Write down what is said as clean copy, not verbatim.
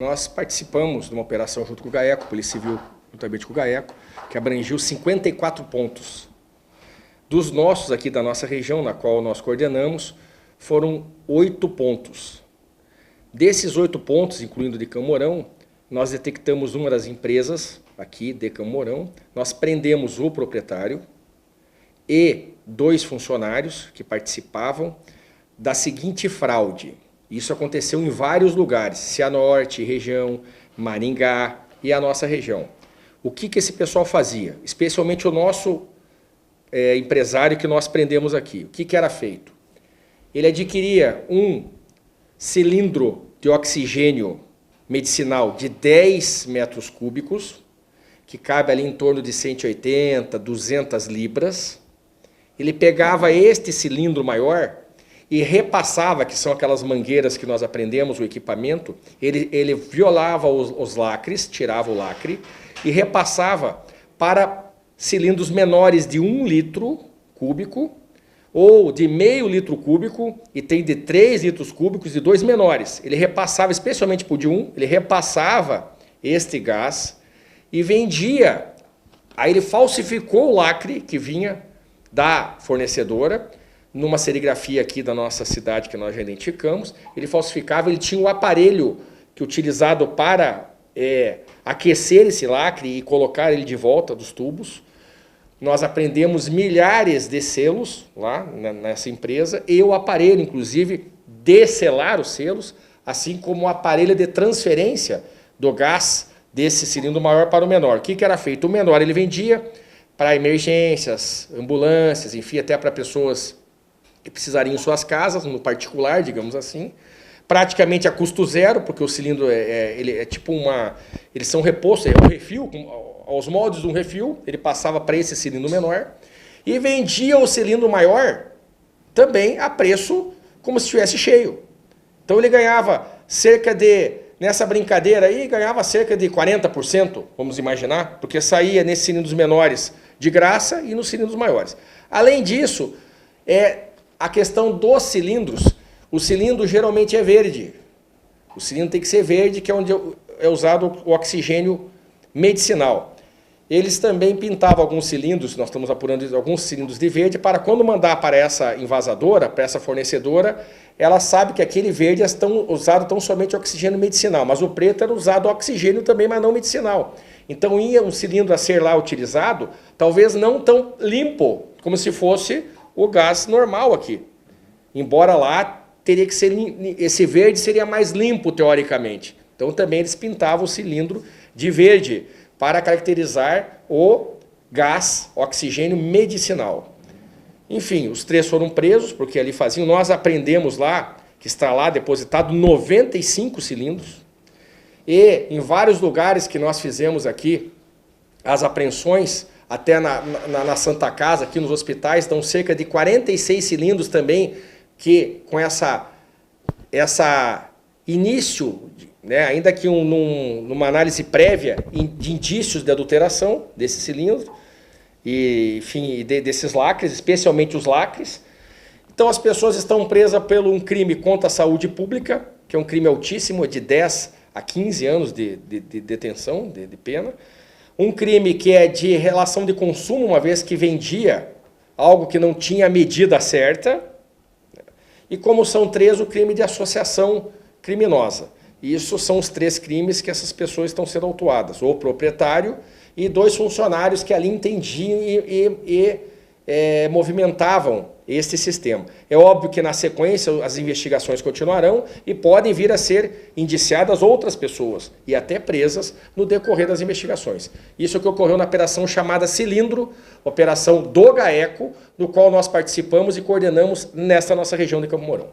Nós participamos de uma operação junto com o GAECO, Polícia Civil, juntamente com o GAECO, que abrangiu 54 pontos. Dos nossos aqui da nossa região, na qual nós coordenamos, foram 8 pontos. Desses 8 pontos, incluindo de Camorão, nós detectamos uma das empresas aqui de Camorão, nós prendemos o proprietário e 2 funcionários que participavam da seguinte fraude. Isso aconteceu em vários lugares, Cianorte, região, Maringá e a nossa região. O que esse pessoal fazia? Especialmente o nosso empresário que nós prendemos aqui. O que era feito? Ele adquiria um cilindro de oxigênio medicinal de 10 metros cúbicos, que cabe ali em torno de 180, 200 libras. Ele pegava este cilindro maior e repassava, que são aquelas mangueiras que nós aprendemos, o equipamento, ele violava os lacres, tirava o lacre e repassava para cilindros menores de 1 litro cúbico ou de meio litro cúbico, e tem de 3 litros cúbicos e 2 menores. Ele repassava, especialmente por de 1, ele repassava este gás e vendia. Aí ele falsificou o lacre que vinha da fornecedora, numa serigrafia aqui da nossa cidade que nós já identificamos, ele falsificava, ele tinha um aparelho que utilizado para aquecer esse lacre e colocar ele de volta dos tubos. Nós apreendemos milhares de selos lá nessa empresa e o aparelho, inclusive, de selar os selos, assim como o aparelho de transferência do gás desse cilindro maior para o menor. O que era feito? O menor ele vendia para emergências, ambulâncias, enfim, até para pessoas que precisariam em suas casas, no particular, digamos assim, praticamente a custo zero, porque o cilindro ele é tipo eles são repostos, é um refil, aos moldes de um refil, ele passava para esse cilindro menor e vendia o cilindro maior também a preço como se estivesse cheio. Então ele ganhava cerca de, nessa brincadeira aí, ganhava cerca de 40%, vamos imaginar, porque saía nesses cilindros menores de graça e nos cilindros maiores. Além disso, a questão dos cilindros, o cilindro geralmente é verde. O cilindro tem que ser verde, que é onde é usado o oxigênio medicinal. Eles também pintavam alguns cilindros, nós estamos apurando alguns cilindros de verde, para quando mandar para essa invasadora, para essa fornecedora, ela sabe que aquele verde usado tão somente oxigênio medicinal, mas o preto era usado oxigênio também, mas não medicinal. Então ia um cilindro a ser lá utilizado, talvez não tão limpo, como se fosse o gás normal aqui. Embora lá teria que ser, esse verde seria mais limpo teoricamente. Então também eles pintavam o cilindro de verde para caracterizar o gás oxigênio medicinal. Enfim, os 3 foram presos porque ali faziam. Nós apreendemos lá, que está lá depositado 95 cilindros. E em vários lugares que nós fizemos aqui, as apreensões, até na Santa Casa, aqui nos hospitais, dão cerca de 46 cilindros também, que com essa início, né, ainda que numa análise prévia de indícios de adulteração desse cilindro, e, enfim, desses lacres, especialmente os lacres. Então as pessoas estão presas por um crime contra a saúde pública, que é um crime altíssimo, de 10 a 15 anos de detenção, de pena. Um crime que é de relação de consumo, uma vez que vendia algo que não tinha a medida certa. E como são 3, o crime de associação criminosa. Isso são os 3 crimes que essas pessoas estão sendo autuadas. O proprietário e 2 funcionários que ali entendiam e movimentavam este sistema. É óbvio que na sequência as investigações continuarão e podem vir a ser indiciadas outras pessoas e até presas no decorrer das investigações. Isso que ocorreu na operação chamada Cilindro, operação do GAECO, no qual nós participamos e coordenamos nesta nossa região de Campo Mourão.